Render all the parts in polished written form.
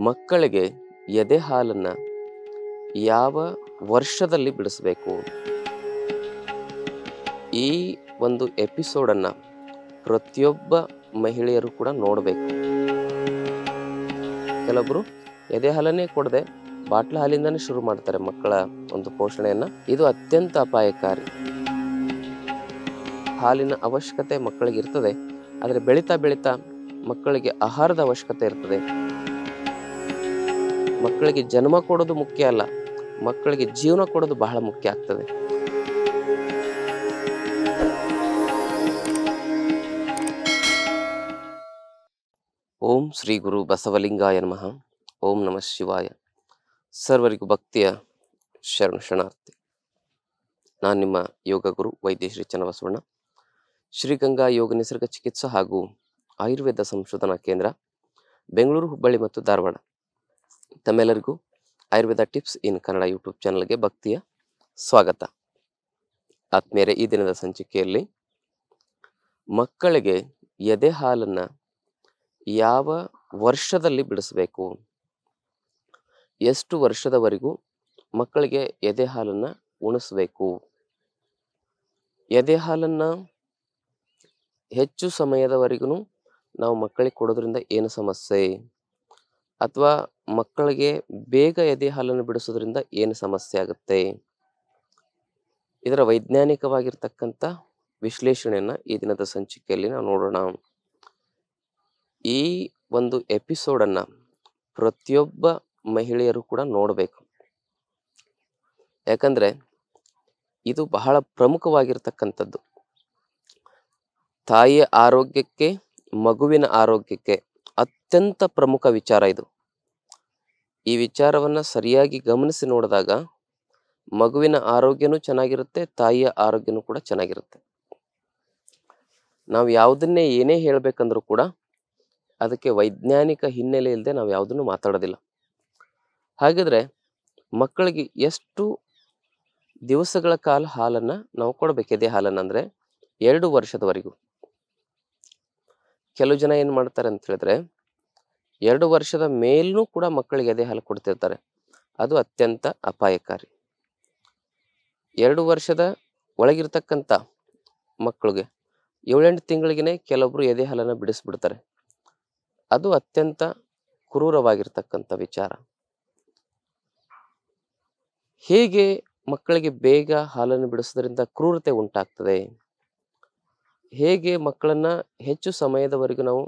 ಮಕ್ಕಳಿಗೆ ಎದೆ ಹಾಲನ್ನ ಯಾವ ವರ್ಷದಲ್ಲಿ ಬಿಡಿಸ್ಬೇಕು? ಈ ಒಂದು ಎಪಿಸೋಡನ್ನ ಪ್ರತಿಯೊಬ್ಬ ಮಹಿಳೆಯರು ಕೂಡ ನೋಡಬೇಕು. ಕೆಲವೊಬ್ರು ಎದೆ ಹಾಲನ್ನೇ ಕೊಡದೆ ಬಾಟ್ಲ ಹಾಲಿಂದಾನೇ ಶುರು ಮಾಡ್ತಾರೆ ಮಕ್ಕಳ ಒಂದು ಪೋಷಣೆಯನ್ನ. ಇದು ಅತ್ಯಂತ ಅಪಾಯಕಾರಿ. ಹಾಲಿನ ಅವಶ್ಯಕತೆ ಮಕ್ಕಳಿಗೆ ಇರ್ತದೆ, ಆದರೆ ಬೆಳೀತಾ ಬೆಳೀತಾ ಮಕ್ಕಳಿಗೆ ಆಹಾರದ ಅವಶ್ಯಕತೆ ಇರ್ತದೆ. ಮಕ್ಕಳಿಗೆ ಜನ್ಮ ಕೊಡೋದು ಮುಖ್ಯ ಅಲ್ಲ, ಮಕ್ಕಳಿಗೆ ಜೀವನ ಕೊಡೋದು ಬಹಳ ಮುಖ್ಯ ಆಗ್ತದೆ. ಓಂ ಶ್ರೀ ಗುರು ಬಸವಲಿಂಗಾಯ ನಮಃ. ಓಂ ನಮಃ ಶಿವಾಯ. ಸರ್ವರಿಗೂ ಭಕ್ತಿಯ ಶರಣಾರ್ಥಿ. ನಾನು ನಿಮ್ಮ ಯೋಗ ಗುರು ವೈದ್ಯ ಶ್ರೀ ಚನ್ನಬಸವಣ್ಣ, ಶ್ರೀಗಂಗಾ ಯೋಗ ನಿಸರ್ಗ ಚಿಕಿತ್ಸಾ ಹಾಗೂ ಆಯುರ್ವೇದ ಸಂಶೋಧನಾ ಕೇಂದ್ರ, ಬೆಂಗಳೂರು, ಹುಬ್ಬಳ್ಳಿ ಮತ್ತು ಧಾರವಾಡ. ತಮ್ಮೆಲ್ಲರಿಗೂ ಆಯುರ್ವೇದ ಟಿಪ್ಸ್ ಇನ್ ಕನ್ನಡ ಯೂಟ್ಯೂಬ್ ಚಾನಲ್ಗೆ ಭಕ್ತಿಯ ಸ್ವಾಗತ. ಆತ್ಮೀಯರೇ, ಈ ದಿನದ ಸಂಚಿಕೆಯಲ್ಲಿ ಮಕ್ಕಳಿಗೆ ಎದೆ ಹಾಲನ್ನ ಯಾವ ವರ್ಷದಲ್ಲಿ ಬಿಡಿಸಬೇಕು, ಎಷ್ಟು ವರ್ಷದವರೆಗೂ ಮಕ್ಕಳಿಗೆ ಎದೆ ಹಾಲನ್ನ ಉಣಿಸ್ಬೇಕು, ಎದೆ ಹಾಲನ್ನ ಹೆಚ್ಚು ಸಮಯದವರೆಗೂ ನಾವು ಮಕ್ಕಳಿಗೆ ಕೊಡೋದ್ರಿಂದ ಏನು ಸಮಸ್ಯೆ, ಅಥವಾ ಮಕ್ಕಳಿಗೆ ಬೇಗ ಎದೆ ಹಾಲನ್ನು ಬಿಡಿಸೋದ್ರಿಂದ ಏನು ಸಮಸ್ಯೆ ಆಗುತ್ತೆ, ಇದರ ವೈಜ್ಞಾನಿಕವಾಗಿರ್ತಕ್ಕಂಥ ವಿಶ್ಲೇಷಣೆಯನ್ನ ಈ ದಿನದ ಸಂಚಿಕೆಯಲ್ಲಿ ನಾವು ನೋಡೋಣ. ಈ ಒಂದು ಎಪಿಸೋಡನ್ನ ಪ್ರತಿಯೊಬ್ಬ ಮಹಿಳೆಯರು ಕೂಡ ನೋಡಬೇಕು. ಯಾಕಂದ್ರೆ ಇದು ಬಹಳ ಪ್ರಮುಖವಾಗಿರ್ತಕ್ಕಂಥದ್ದು. ತಾಯಿಯ ಆರೋಗ್ಯಕ್ಕೆ, ಮಗುವಿನ ಆರೋಗ್ಯಕ್ಕೆ ಅತ್ಯಂತ ಪ್ರಮುಖ ವಿಚಾರ ಇದು. ಈ ವಿಚಾರವನ್ನ ಸರಿಯಾಗಿ ಗಮನಿಸಿ ನೋಡಿದಾಗ ಮಗುವಿನ ಆರೋಗ್ಯನೂ ಚೆನ್ನಾಗಿರುತ್ತೆ, ತಾಯಿಯ ಆರೋಗ್ಯನೂ ಕೂಡ ಚೆನ್ನಾಗಿರುತ್ತೆ. ನಾವು ಯಾವುದನ್ನೇ ಏನೇ ಹೇಳ್ಬೇಕಂದ್ರೂ ಕೂಡ ಅದಕ್ಕೆ ವೈಜ್ಞಾನಿಕ ಹಿನ್ನೆಲೆ ಇಲ್ಲದೆ ನಾವು ಯಾವುದನ್ನು ಮಾತಾಡೋದಿಲ್ಲ. ಹಾಗಿದ್ರೆ ಮಕ್ಕಳಿಗೆ ಎಷ್ಟು ದಿವಸಗಳ ಕಾಲ ಹಾಲನ್ನ ನಾವು ಕೊಡ್ಬೇಕು? ಎದೆ ಹಾಲನ್ನ ಅಂದ್ರೆ 2 ವರ್ಷದವರೆಗೂ. ಕೆಲವು ಜನ ಏನ್ ಮಾಡ್ತಾರೆ ಅಂತ ಹೇಳಿದ್ರೆ 2 ವರ್ಷದ ಮೇಲೂ ಕೂಡ ಮಕ್ಕಳಿಗೆ ಎದೆ ಹಾಲು ಕೊಡ್ತಿರ್ತಾರೆ. ಅದು ಅತ್ಯಂತ ಅಪಾಯಕಾರಿ. 2 ವರ್ಷದ ಒಳಗಿರ್ತಕ್ಕಂಥ ಮಕ್ಕಳಿಗೆ 7-8 ತಿಂಗಳಿಗೆನೆ ಕೆಲವೊಬ್ರು ಎದೆ ಹಾಲನ್ನ ಬಿಡಿಸ್ಬಿಡ್ತಾರೆ. ಅದು ಅತ್ಯಂತ ಕ್ರೂರವಾಗಿರ್ತಕ್ಕಂಥ ವಿಚಾರ. ಹೇಗೆ ಮಕ್ಕಳಿಗೆ ಬೇಗ ಹಾಲನ್ನು ಬಿಡಿಸೋದ್ರಿಂದ ಕ್ರೂರತೆ ಉಂಟಾಗ್ತದೆ, ಹೇಗೆ ಮಕ್ಕಳನ್ನ ಹೆಚ್ಚು ಸಮಯದವರೆಗೂ ನಾವು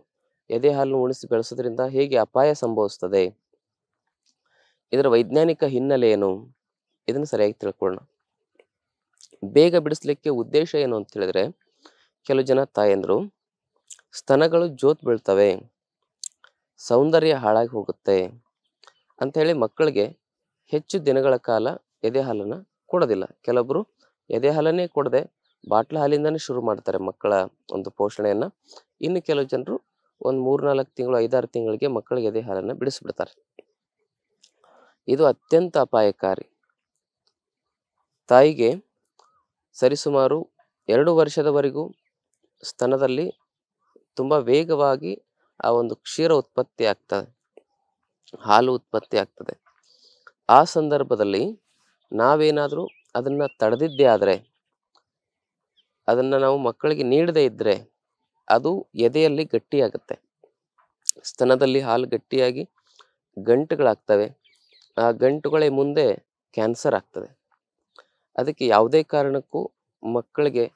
ಎದೆ ಹಾಲನ್ನು ಉಣಿಸಿ ಬೆಳೆಸೋದ್ರಿಂದ ಹೇಗೆ ಅಪಾಯ ಸಂಭವಿಸ್ತದೆ, ಇದರ ವೈಜ್ಞಾನಿಕ ಹಿನ್ನೆಲೆ ಏನು, ಇದನ್ನು ಸರಿಯಾಗಿ ತಿಳ್ಕೊಳ್ಳೋಣ. ಬೇಗ ಬಿಡಿಸ್ಲಿಕ್ಕೆ ಉದ್ದೇಶ ಏನು ಅಂತ ಹೇಳಿದ್ರೆ, ಕೆಲವು ಜನ ತಾಯಂದ್ರು ಸ್ತನಗಳು ಜೋತ್ ಬೀಳ್ತವೆ, ಸೌಂದರ್ಯ ಹಾಳಾಗಿ ಹೋಗುತ್ತೆ ಅಂತ ಹೇಳಿ ಮಕ್ಕಳಿಗೆ ಹೆಚ್ಚು ದಿನಗಳ ಕಾಲ ಎದೆ ಹಾಲನ್ನ ಕೊಡೋದಿಲ್ಲ. ಕೆಲವೊಬ್ರು ಎದೆ ಹಾಲನ್ನೇ ಕೊಡದೆ ಬಾಟ್ಲ ಹಾಲಿಂದಾನೇ ಶುರು ಮಾಡ್ತಾರೆ ಮಕ್ಕಳ ಒಂದು ಪೋಷಣೆಯನ್ನ. ಇನ್ನು ಕೆಲವು ಜನರು ಒಂದು 3-4 ತಿಂಗಳು, 5-6 ತಿಂಗಳಿಗೆ ಮಕ್ಕಳಿಗೆ ಎದೆ ಹಾಲನ್ನ ಬಿಡಿಸ್ಬಿಡ್ತಾರೆ. ಇದು ಅತ್ಯಂತ ಅಪಾಯಕಾರಿ. ತಾಯಿಗೆ ಸರಿಸುಮಾರು 2 ವರ್ಷದವರೆಗೂ ಸ್ತನದಲ್ಲಿ ತುಂಬಾ ವೇಗವಾಗಿ ಆ ಒಂದು ಕ್ಷೀರ ಉತ್ಪತ್ತಿ ಆಗ್ತದೆ, ಹಾಲು ಉತ್ಪತ್ತಿ ಆಗ್ತದೆ. ಆ ಸಂದರ್ಭದಲ್ಲಿ ನಾವೇನಾದ್ರೂ ಅದನ್ನ ತಡೆದಿದ್ದೇ ಆದ್ರೆ, ಅದನ್ನ ನಾವು ಮಕ್ಕಳಿಗೆ ನೀಡದೇ ಇದ್ರೆ ಅದು ಎದೆಯಲ್ಲಿ ಗಟ್ಟಿಯಾಗುತ್ತೆ. ಸ್ತನದಲ್ಲಿ ಹಾಲು ಗಟ್ಟಿಯಾಗಿ ಗಂಟುಗಳಾಗ್ತವೆ. ಆ ಗಂಟುಗಳೇ ಮುಂದೆ ಕ್ಯಾನ್ಸರ್ ಆಗ್ತದೆ. ಅದಕ್ಕೆ ಯಾವುದೇ ಕಾರಣಕ್ಕೂ ಮಕ್ಕಳಿಗೆ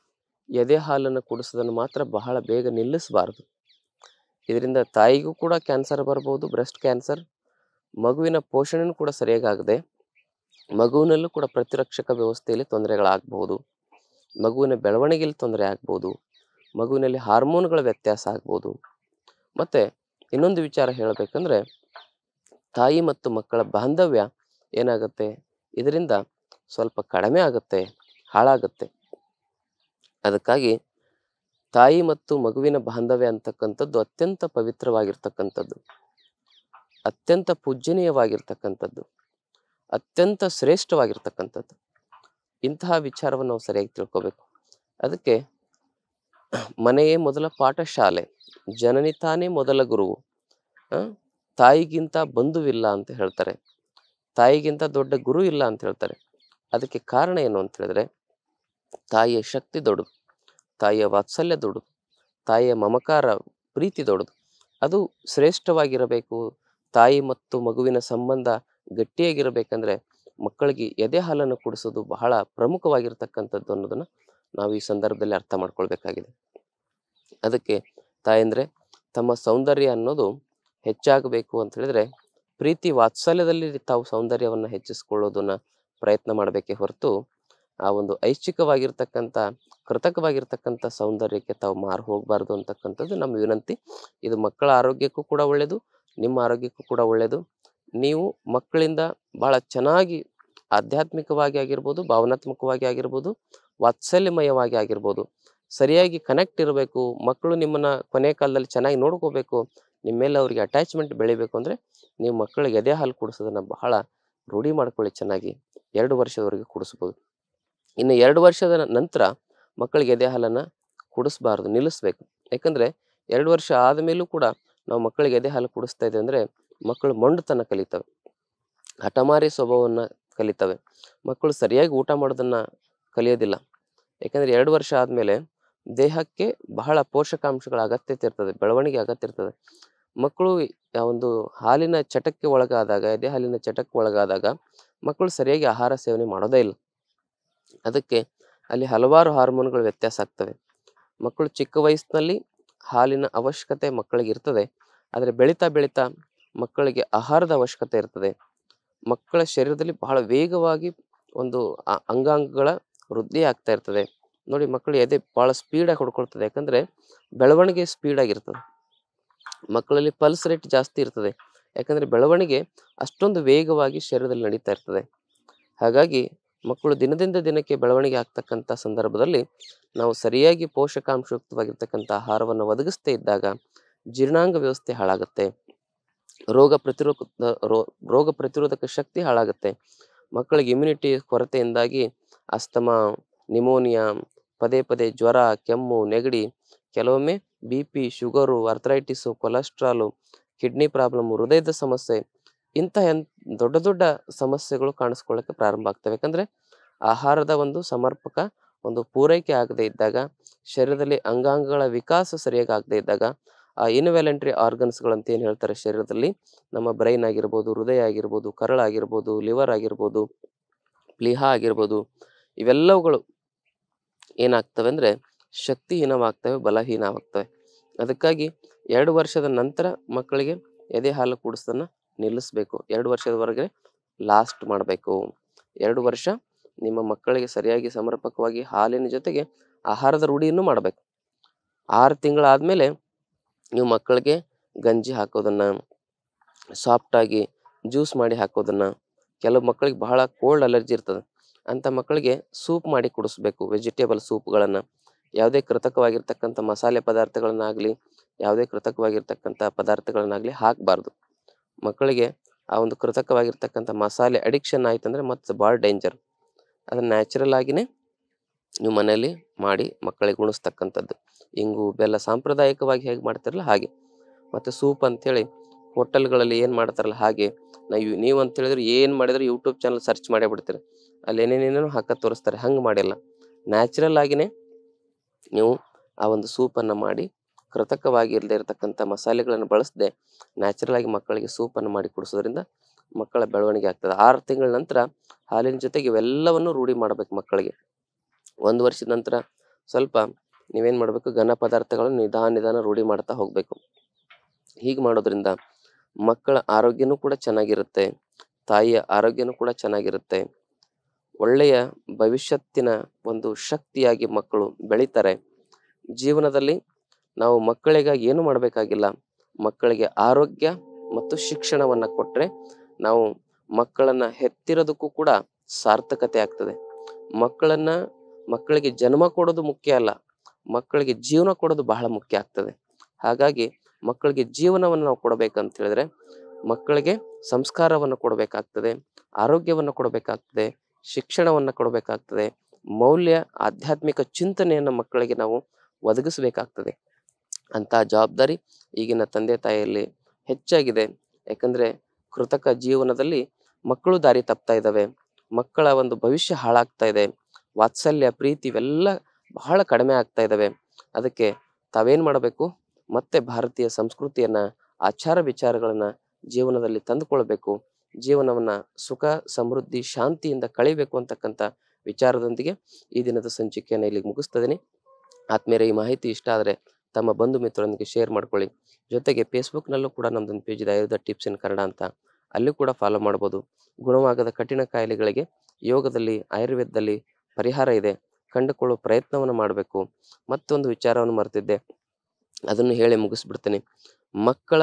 ಎದೆ ಹಾಲನ್ನು ಕುಡಿಸೋದನ್ನು ಮಾತ್ರ ಬಹಳ ಬೇಗ ನಿಲ್ಲಿಸಬಾರದು. ಇದರಿಂದ ತಾಯಿಗೂ ಕೂಡ ಕ್ಯಾನ್ಸರ್ ಬರ್ಬೋದು, ಬ್ರೆಸ್ಟ್ ಕ್ಯಾನ್ಸರ್. ಮಗುವಿನ ಪೋಷಣೆನೂ ಕೂಡ ಸರಿಯಾಗಿ ಆಗದೆ ಮಗುವಿನಲ್ಲೂ ಕೂಡ ಪ್ರತಿರಕ್ಷಕ ವ್ಯವಸ್ಥೆಯಲ್ಲಿ ತೊಂದರೆಗಳಾಗಬಹುದು, ಮಗುವಿನ ಬೆಳವಣಿಗೆಯಲ್ಲಿ ತೊಂದರೆ ಆಗ್ಬೋದು, ಮಗುವಿನಲ್ಲಿ ಹಾರ್ಮೋನ್ಗಳ ವ್ಯತ್ಯಾಸ ಆಗ್ಬೋದು. ಮತ್ತೆ ಇನ್ನೊಂದು ವಿಚಾರ ಹೇಳಬೇಕಂದ್ರೆ, ತಾಯಿ ಮತ್ತು ಮಕ್ಕಳ ಬಾಂಧವ್ಯ ಏನಾಗುತ್ತೆ, ಇದರಿಂದ ಸ್ವಲ್ಪ ಕಡಿಮೆ ಆಗುತ್ತೆ, ಹಾಳಾಗುತ್ತೆ. ಅದಕ್ಕಾಗಿ ತಾಯಿ ಮತ್ತು ಮಗುವಿನ ಬಾಂಧವ್ಯ ಅಂತಕ್ಕಂಥದ್ದು ಅತ್ಯಂತ ಪವಿತ್ರವಾಗಿರ್ತಕ್ಕಂಥದ್ದು, ಅತ್ಯಂತ ಪೂಜ್ಯನೀಯವಾಗಿರ್ತಕ್ಕಂಥದ್ದು, ಅತ್ಯಂತ ಶ್ರೇಷ್ಠವಾಗಿರ್ತಕ್ಕಂಥದ್ದು. ಇಂತಹ ವಿಚಾರವನ್ನು ನಾವು ಸರಿಯಾಗಿ ತಿಳ್ಕೋಬೇಕು. ಅದಕ್ಕೆ ಮನೆಯೇ ಮೊದಲ ಪಾಠಶಾಲೆ, ಜನನಿ ತಾನೇ ಮೊದಲ ಗುರುವು. ತಾಯಿಗಿಂತ ಬಂಧುವಿಲ್ಲ ಅಂತ ಹೇಳ್ತಾರೆ. ತಾಯಿಗಿಂತ ದೊಡ್ಡ ಗುರು ಇಲ್ಲ ಅಂತ ಹೇಳ್ತಾರೆ. ಅದಕ್ಕೆ ಕಾರಣ ಏನು ಅಂತ ಹೇಳಿದ್ರೆ, ತಾಯಿಯ ಶಕ್ತಿ ದೊಡ್ಡದು, ತಾಯಿಯ ವಾತ್ಸಲ್ಯ ದೊಡ್ಡದು, ತಾಯಿಯ ಮಮಕಾರ, ಪ್ರೀತಿ ದೊಡ್ಡದು. ಅದು ಶ್ರೇಷ್ಠವಾಗಿರಬೇಕು. ತಾಯಿ ಮತ್ತು ಮಗುವಿನ ಸಂಬಂಧ ಗಟ್ಟಿಯಾಗಿರಬೇಕಂದ್ರೆ ಮಕ್ಕಳಿಗೆ ಎದೆ ಹಾಲನ್ನು ಕುಡಿಸೋದು ಬಹಳ ಪ್ರಮುಖವಾಗಿರ್ತಕ್ಕಂಥದ್ದು ಅನ್ನೋದನ್ನ ನಾವು ಈ ಸಂದರ್ಭದಲ್ಲಿ ಅರ್ಥ ಮಾಡ್ಕೊಳ್ಬೇಕಾಗಿದೆ. ಅದಕ್ಕೆ ತಾಯಂದ್ರೆ ತಮ್ಮ ಸೌಂದರ್ಯ ಅನ್ನೋದು ಹೆಚ್ಚಾಗಬೇಕು ಅಂತ ಹೇಳಿದ್ರೆ ಪ್ರೀತಿ ವಾತ್ಸಲ್ಯದಲ್ಲಿ ತಾವು ಸೌಂದರ್ಯವನ್ನ ಹೆಚ್ಚಿಸಿಕೊಳ್ಳೋದನ್ನ ಪ್ರಯತ್ನ ಮಾಡಬೇಕೇ ಹೊರತು ಆ ಒಂದು ಐಚ್ಛಿಕವಾಗಿರ್ತಕ್ಕಂಥ ಕೃತಕವಾಗಿರ್ತಕ್ಕಂಥ ಸೌಂದರ್ಯಕ್ಕೆ ತಾವು ಮಾರು ಹೋಗಬಾರ್ದು ಅಂತಕ್ಕಂಥದ್ದು ನಮ್ಮ ವಿನಂತಿ. ಇದು ಮಕ್ಕಳ ಆರೋಗ್ಯಕ್ಕೂ ಕೂಡ ಒಳ್ಳೆಯದು, ನಿಮ್ಮ ಆರೋಗ್ಯಕ್ಕೂ ಕೂಡ ಒಳ್ಳೆಯದು. ನೀವು ಮಕ್ಕಳಿಂದ ಬಹಳ ಚೆನ್ನಾಗಿ ಆಧ್ಯಾತ್ಮಿಕವಾಗಿ ಆಗಿರ್ಬೋದು, ಭಾವನಾತ್ಮಕವಾಗಿ ಆಗಿರ್ಬೋದು, ವಾತ್ಸಲ್ಯಮಯವಾಗಿ ಆಗಿರ್ಬೋದು ಸರಿಯಾಗಿ ಕನೆಕ್ಟ್ ಇರಬೇಕು. ಮಕ್ಕಳು ನಿಮ್ಮನ್ನ ಕೊನೆ ಕಾಲದಲ್ಲಿ ಚೆನ್ನಾಗಿ ನೋಡ್ಕೋಬೇಕು, ನಿಮ್ಮ ಮೇಲೆ ಅವ್ರಿಗೆ ಅಟ್ಯಾಚ್ಮೆಂಟ್ ಬೆಳಿಬೇಕು ಅಂದ್ರೆ ನೀವು ಮಕ್ಕಳಿಗೆ ಎದೆ ಹಾಲು ಕುಡಿಸೋದನ್ನ ಬಹಳ ರೂಢಿ ಮಾಡ್ಕೊಳ್ಳಿ. ಚೆನ್ನಾಗಿ 2 ವರ್ಷದವರೆಗೆ ಕುಡಿಸ್ಬೋದು. ಇನ್ನು 2 ವರ್ಷದ ನಂತರ ಮಕ್ಕಳಿಗೆ ಎದೆ ಹಾಲನ್ನ ಕುಡಿಸ್ಬಾರ್ದು, ನಿಲ್ಲಿಸ್ಬೇಕು. ಯಾಕಂದ್ರೆ 2 ವರ್ಷ ಆದ್ಮೇಲೂ ಕೂಡ ನಾವು ಮಕ್ಕಳಿಗೆ ಎದೆ ಹಾಲು ಕುಡಿಸ್ತಾ ಇದ್ದೇವೆ ಅಂದ್ರೆ ಮಕ್ಕಳು ಮೊಂಡುತನ ಕಲಿತವೆ, ಹಠಮಾರಿ ಸ್ವಭಾವವನ್ನ ಕಲಿತವೆ. ಮಕ್ಕಳು ಸರಿಯಾಗಿ ಊಟ ಮಾಡೋದನ್ನ ಕಲಿಯೋದಿಲ್ಲ. ಯಾಕಂದ್ರೆ 2 ವರ್ಷ ಆದ್ಮೇಲೆ ದೇಹಕ್ಕೆ ಬಹಳ ಪೋಷಕಾಂಶಗಳ ಅಗತ್ಯತೆ ಇರ್ತದೆ, ಬೆಳವಣಿಗೆ ಅಗತ್ಯ ಇರ್ತದೆ. ಮಕ್ಕಳು ಆ ಒಂದು ಹಾಲಿನ ಚಟಕ್ಕೆ ಒಳಗಾದಾಗ, ಎದೆ ಹಾಲಿನ ಚಟಕ್ಕೆ ಒಳಗಾದಾಗ ಮಕ್ಕಳು ಸರಿಯಾಗಿ ಆಹಾರ ಸೇವನೆ ಮಾಡೋದೇ ಇಲ್ಲ. ಅದಕ್ಕೆ ಅಲ್ಲಿ ಹಲವಾರು ಹಾರ್ಮೋನ್ಗಳು ವ್ಯತ್ಯಾಸ ಆಗ್ತವೆ. ಮಕ್ಕಳು ಚಿಕ್ಕ ವಯಸ್ಸಿನಲ್ಲಿ ಹಾಲಿನ ಅವಶ್ಯಕತೆ ಮಕ್ಕಳಿಗೆ ಇರ್ತದೆ, ಆದರೆ ಬೆಳೀತಾ ಬೆಳೀತಾ ಮಕ್ಕಳಿಗೆ ಆಹಾರದ ಅವಶ್ಯಕತೆ ಇರ್ತದೆ. ಮಕ್ಕಳ ಶರೀರದಲ್ಲಿ ಬಹಳ ವೇಗವಾಗಿ ಒಂದು ಅಂಗಾಂಗಗಳ ವೃದ್ಧಿ ಆಗ್ತಾ ಇರ್ತದೆ. ನೋಡಿ, ಮಕ್ಕಳು ಎದೆ ಬಹಳ ಸ್ಪೀಡಾಗಿ ಹೊಡ್ಕೊಳ್ತದೆ, ಯಾಕಂದ್ರೆ ಬೆಳವಣಿಗೆ ಸ್ಪೀಡ್ ಆಗಿರ್ತದೆ. ಮಕ್ಕಳಲ್ಲಿ ಪಲ್ಸ್ ರೇಟ್ ಜಾಸ್ತಿ ಇರ್ತದೆ, ಯಾಕಂದ್ರೆ ಬೆಳವಣಿಗೆ ಅಷ್ಟೊಂದು ವೇಗವಾಗಿ ಶರೀರದಲ್ಲಿ ನಡೀತಾ ಇರ್ತದೆ. ಹಾಗಾಗಿ ಮಕ್ಕಳು ದಿನದಿಂದ ದಿನಕ್ಕೆ ಬೆಳವಣಿಗೆ ಆಗ್ತಕ್ಕಂಥ ಸಂದರ್ಭದಲ್ಲಿ ನಾವು ಸರಿಯಾಗಿ ಪೋಷಕಾಂಶಯುಕ್ತವಾಗಿರ್ತಕ್ಕಂಥ ಆಹಾರವನ್ನು ಒದಗಿಸ್ತೇ ಇದ್ದಾಗ ಜೀರ್ಣಾಂಗ ವ್ಯವಸ್ಥೆ ಹಾಳಾಗುತ್ತೆ, ರೋಗ ಪ್ರತಿರೋಧ ರೋಗ ಪ್ರತಿರೋಧಕ ಶಕ್ತಿ ಹಾಳಾಗುತ್ತೆ. ಮಕ್ಕಳಿಗೆ ಇಮ್ಯುನಿಟಿ ಕೊರತೆಯಿಂದಾಗಿ ಅಸ್ತಮಾ, ನಿಮೋನಿಯಾ, ಪದೇ ಪದೇ ಜ್ವರ, ಕೆಮ್ಮು, ನೆಗಡಿ, ಕೆಲವೊಮ್ಮೆ BP, sugar, arthritis, cholesterol, kidney problem, ಹೃದಯದ ಸಮಸ್ಯೆ, ಇಂತಹ ದೊಡ್ಡ ದೊಡ್ಡ ಸಮಸ್ಯೆಗಳು ಕಾಣಿಸ್ಕೊಳ್ಳಕ್ಕೆ ಪ್ರಾರಂಭ ಆಗ್ತವೆ. ಯಾಕಂದ್ರೆ ಆಹಾರದ ಒಂದು ಸಮರ್ಪಕ ಒಂದು ಪೂರೈಕೆ ಆಗದೆ ಇದ್ದಾಗ, ಶರೀರದಲ್ಲಿ ಅಂಗಾಂಗಗಳ ವಿಕಾಸ ಸರಿಯಾಗಿ ಆಗದೆ ಇದ್ದಾಗ, ಆ ಇನ್ವ್ಯಾಲೆಂಟ್ರಿ ಆರ್ಗನ್ಸ್ಗಳಂತ ಏನು ಹೇಳ್ತಾರೆ ಶರೀರದಲ್ಲಿ, ನಮ್ಮ ಬ್ರೈನ್ ಆಗಿರ್ಬೋದು, ಹೃದಯ ಆಗಿರ್ಬೋದು, ಕರಳಾಗಿರ್ಬೋದು, ಲಿವರ್ ಆಗಿರ್ಬೋದು, ಪ್ಲೀಹಾ ಆಗಿರ್ಬೋದು, ಇವೆಲ್ಲವುಗಳು ಏನಾಗ್ತವೆ ಅಂದ್ರೆ ಶಕ್ತಿಹೀನವಾಗ್ತವೆ, ಬಲಹೀನವಾಗ್ತವೆ. ಅದಕ್ಕಾಗಿ 2 ವರ್ಷದ ನಂತರ ಮಕ್ಕಳಿಗೆ ಎದೆ ಹಾಲು ಕುಡಿಸೋದನ್ನ ನಿಲ್ಲಿಸ್ಬೇಕು. 2 ವರ್ಷದವರೆಗೆ ಲಾಸ್ಟ್ ಮಾಡಬೇಕು. 2 ವರ್ಷ ನಿಮ್ಮ ಮಕ್ಕಳಿಗೆ ಸರಿಯಾಗಿ ಸಮರ್ಪಕವಾಗಿ ಹಾಲಿನ ಜೊತೆಗೆ ಆಹಾರದ ರೂಢಿಯನ್ನು ಮಾಡಬೇಕು. 6 ತಿಂಗಳಾದ್ಮೇಲೆ ನೀವು ಮಕ್ಕಳಿಗೆ ಗಂಜಿ ಹಾಕೋದನ್ನ, ಸಾಫ್ಟ್ ಆಗಿ ಜ್ಯೂಸ್ ಮಾಡಿ ಹಾಕೋದನ್ನ, ಕೆಲವು ಮಕ್ಕಳಿಗೆ ಬಹಳ ಕೋಲ್ಡ್ ಅಲರ್ಜಿ ಇರ್ತದೆ ಅಂತ ಮಕ್ಕಳಿಗೆ ಸೂಪ್ ಮಾಡಿ ಕುಡಿಸ್ಬೇಕು. ವೆಜಿಟೇಬಲ್ ಸೂಪ್ಗಳನ್ನ, ಯಾವುದೇ ಕೃತಕವಾಗಿರ್ತಕ್ಕಂಥ ಮಸಾಲೆ ಪದಾರ್ಥಗಳನ್ನಾಗ್ಲಿ, ಯಾವುದೇ ಕೃತಕವಾಗಿರ್ತಕ್ಕಂಥ ಪದಾರ್ಥಗಳನ್ನಾಗ್ಲಿ ಹಾಕಬಾರ್ದು. ಮಕ್ಕಳಿಗೆ ಆ ಒಂದು ಕೃತಕವಾಗಿರ್ತಕ್ಕಂಥ ಮಸಾಲೆ ಅಡಿಕ್ಷನ್ ಆಯ್ತಂದ್ರೆ ಮತ್ತೆ ಭಾಳ ಡೇಂಜರ್. ಅದನ್ನ ನ್ಯಾಚುರಲ್ ಆಗಿನೇ ನೀವು ಮನೆಯಲ್ಲಿ ಮಾಡಿ ಮಕ್ಕಳಿಗೆ ಉಣಿಸ್ತಕ್ಕಂಥದ್ದು. ಇಂಗು, ಬೆಲ್ಲ ಸಾಂಪ್ರದಾಯಿಕವಾಗಿ ಹೇಗೆ ಮಾಡ್ತಾರಲ್ಲ ಹಾಗೆ. ಮತ್ತೆ ಸೂಪ್ ಅಂತೇಳಿ ಹೋಟೆಲ್ಗಳಲ್ಲಿ ಏನು ಮಾಡ್ತಾರಲ್ಲ ಹಾಗೆ. ನೀವು ಅಂತ ಹೇಳಿದ್ರೆ ಏನು ಮಾಡಿದ್ರೆ ಯೂಟ್ಯೂಬ್ ಚಾನಲ್ ಸರ್ಚ್ ಮಾಡೇ ಬಿಡ್ತೀರಿ, ಅಲ್ಲಿ ಏನೇನೇನೋ ಹಾಕ ತೋರಿಸ್ತಾರೆ. ಹಂಗೆ ಮಾಡಿಲ್ಲ, ನ್ಯಾಚುರಲ್ ಆಗಿನೇ ನೀವು ಆ ಒಂದು ಸೂಪನ್ನು ಮಾಡಿ, ಕೃತಕವಾಗಿ ಇಲ್ಲದೆ ಇರತಕ್ಕಂಥ ಮಸಾಲೆಗಳನ್ನು ಬಳಸದೆ ನ್ಯಾಚುರಲ್ ಆಗಿ ಮಕ್ಕಳಿಗೆ ಸೂಪನ್ನು ಮಾಡಿ ಕುಡಿಸೋದ್ರಿಂದ ಮಕ್ಕಳ ಬೆಳವಣಿಗೆ ಆಗ್ತದೆ. 6 ತಿಂಗಳ ನಂತರ ಹಾಲಿನ ಜೊತೆಗೆ ಇವೆಲ್ಲವನ್ನು ರೂಢಿ ಮಾಡ್ಬೇಕು ಮಕ್ಕಳಿಗೆ. 1 ವರ್ಷದ ನಂತರ ಸ್ವಲ್ಪ ನೀವೇನ್ ಮಾಡ್ಬೇಕು, ಘನ ಪದಾರ್ಥಗಳನ್ನು ನಿಧಾನ ರೂಢಿ ಮಾಡ್ತಾ ಹೋಗ್ಬೇಕು. ಹೀಗೆ ಮಾಡೋದ್ರಿಂದ ಮಕ್ಕಳ ಆರೋಗ್ಯನೂ ಕೂಡ ಚೆನ್ನಾಗಿರುತ್ತೆ, ತಾಯಿಯ ಆರೋಗ್ಯನೂ ಕೂಡ ಚೆನ್ನಾಗಿರುತ್ತೆ. ಒಳ್ಳೆಯ ಭವಿಷ್ಯತ್ತಿನ ಒಂದು ಶಕ್ತಿಯಾಗಿ ಮಕ್ಕಳು ಬೆಳೀತಾರೆ. ಜೀವನದಲ್ಲಿ ನಾವು ಮಕ್ಕಳಿಗಾಗಿ ಏನು ಮಾಡಬೇಕಾಗಿಲ್ಲ, ಮಕ್ಕಳಿಗೆ ಆರೋಗ್ಯ ಮತ್ತು ಶಿಕ್ಷಣವನ್ನ ಕೊಟ್ರೆ ನಾವು ಮಕ್ಕಳನ್ನ ಹೆತ್ತಿರೋದಕ್ಕೂ ಕೂಡ ಸಾರ್ಥಕತೆ ಆಗ್ತದೆ. ಮಕ್ಕಳಿಗೆ ಜನ್ಮ ಕೊಡೋದು ಮುಖ್ಯ ಅಲ್ಲ, ಮಕ್ಕಳಿಗೆ ಜೀವನ ಕೊಡೋದು ಬಹಳ ಮುಖ್ಯ ಆಗ್ತದೆ. ಹಾಗಾಗಿ ಮಕ್ಕಳಿಗೆ ಜೀವನವನ್ನು ನಾವು ಕೊಡಬೇಕಂತ ಹೇಳಿದ್ರೆ ಮಕ್ಕಳಿಗೆ ಸಂಸ್ಕಾರವನ್ನು ಕೊಡಬೇಕಾಗ್ತದೆ, ಆರೋಗ್ಯವನ್ನು ಕೊಡಬೇಕಾಗ್ತದೆ, ಶಿಕ್ಷಣವನ್ನು ಕೊಡಬೇಕಾಗ್ತದೆ, ಮೌಲ್ಯ ಆಧ್ಯಾತ್ಮಿಕ ಚಿಂತನೆಯನ್ನು ಮಕ್ಕಳಿಗೆ ನಾವು ಒದಗಿಸಬೇಕಾಗ್ತದೆ. ಅಂತ ಜವಾಬ್ದಾರಿ ಈಗಿನ ತಂದೆ ತಾಯಿಯಲ್ಲಿ ಹೆಚ್ಚಾಗಿದೆ. ಯಾಕಂದ್ರೆ ಕೃತಕ ಜೀವನದಲ್ಲಿ ಮಕ್ಕಳು ದಾರಿ ತಪ್ತಾ ಇದ್ದಾವೆ. ಮಕ್ಕಳ ಒಂದು ಭವಿಷ್ಯ ಹಾಳಾಗ್ತಾ ಇದೆ. ವಾತ್ಸಲ್ಯ, ಪ್ರೀತಿ ಇವೆಲ್ಲ ಬಹಳ ಕಡಿಮೆ ಆಗ್ತಾ ಇದ್ದಾವೆ. ಅದಕ್ಕೆ ತಾವೇನ್ ಮಾಡಬೇಕು? ಮತ್ತೆ ಭಾರತೀಯ ಸಂಸ್ಕೃತಿಯನ್ನ, ಆಚಾರ ವಿಚಾರಗಳನ್ನ ಜೀವನದಲ್ಲಿ ತಂದುಕೊಳ್ಬೇಕು. ಜೀವನವನ್ನ ಸುಖ, ಸಮೃದ್ಧಿ, ಶಾಂತಿಯಿಂದ ಕಳಿಬೇಕು ಅಂತಕ್ಕಂಥ ವಿಚಾರದೊಂದಿಗೆ ಈ ದಿನದ ಸಂಚಿಕೆಯನ್ನು ಇಲ್ಲಿಗೆ ಮುಗಿಸ್ತಾ ಇದೀನಿ. ಆತ್ಮೀಯರೇ, ಈ ಮಾಹಿತಿ ಇಷ್ಟ ಆದರೆ ತಮ್ಮ ಬಂಧು ಮಿತ್ರರೊಂದಿಗೆ ಶೇರ್ ಮಾಡ್ಕೊಳ್ಳಿ. ಜೊತೆಗೆ ಫೇಸ್ಬುಕ್ನಲ್ಲೂ ಕೂಡ ನಮ್ದೊಂದು ಪೇಜ್ ಇದೆ, ಆಯುರ್ವೇದ ಟಿಪ್ಸ್ ಇನ್ ಕನ್ನಡ ಅಂತ. ಅಲ್ಲಿ ಕೂಡ ಫಾಲೋ ಮಾಡ್ಬೋದು. ಗುಣವಾಗದ ಕಠಿಣ ಕಾಯಿಲೆಗಳಿಗೆ ಯೋಗದಲ್ಲಿ, ಆಯುರ್ವೇದದಲ್ಲಿ ಪರಿಹಾರ ಇದೆ. ಕಂಡುಕೊಳ್ಳುವ ಪ್ರಯತ್ನವನ್ನು ಮಾಡಬೇಕು. ಮತ್ತೊಂದು ವಿಚಾರವನ್ನು ಮರೆತಿದ್ದೆ, ಅದನ್ನು ಹೇಳಿ ಮುಗಿಸ್ಬಿಡ್ತೀನಿ. ಮಕ್ಕಳ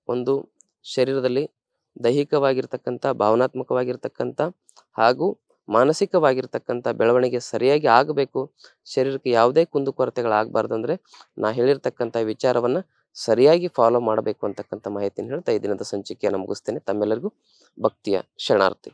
ಒಂದು ಶರೀರದಲ್ಲಿ ದೈಹಿಕವಾಗಿರ್ತಕ್ಕಂಥ, ಭಾವನಾತ್ಮಕವಾಗಿರ್ತಕ್ಕಂಥ ಹಾಗೂ ಮಾನಸಿಕವಾಗಿರ್ತಕ್ಕಂಥ ಬೆಳವಣಿಗೆ ಸರಿಯಾಗಿ ಆಗಬೇಕು. ಶರೀರಕ್ಕೆ ಯಾವುದೇ ಕುಂದುಕೊರತೆಗಳಾಗಬಾರ್ದು ಅಂದರೆ ನಾ ಹೇಳಿರ್ತಕ್ಕಂಥ ವಿಚಾರವನ್ನ ಸರಿಯಾಗಿ ಫಾಲೋ ಮಾಡಬೇಕು ಅಂತಕ್ಕಂಥ ಮಾಹಿತಿಯನ್ನು ಹೇಳ್ತಾ ಈ ದಿನದ ಸಂಚಿಕೆಯನ್ನು ಮುಗಿಸ್ತೇನೆ. ತಮ್ಮೆಲ್ಲರಿಗೂ ಭಕ್ತಿಯ ಶರಣಾರ್ಥಿ.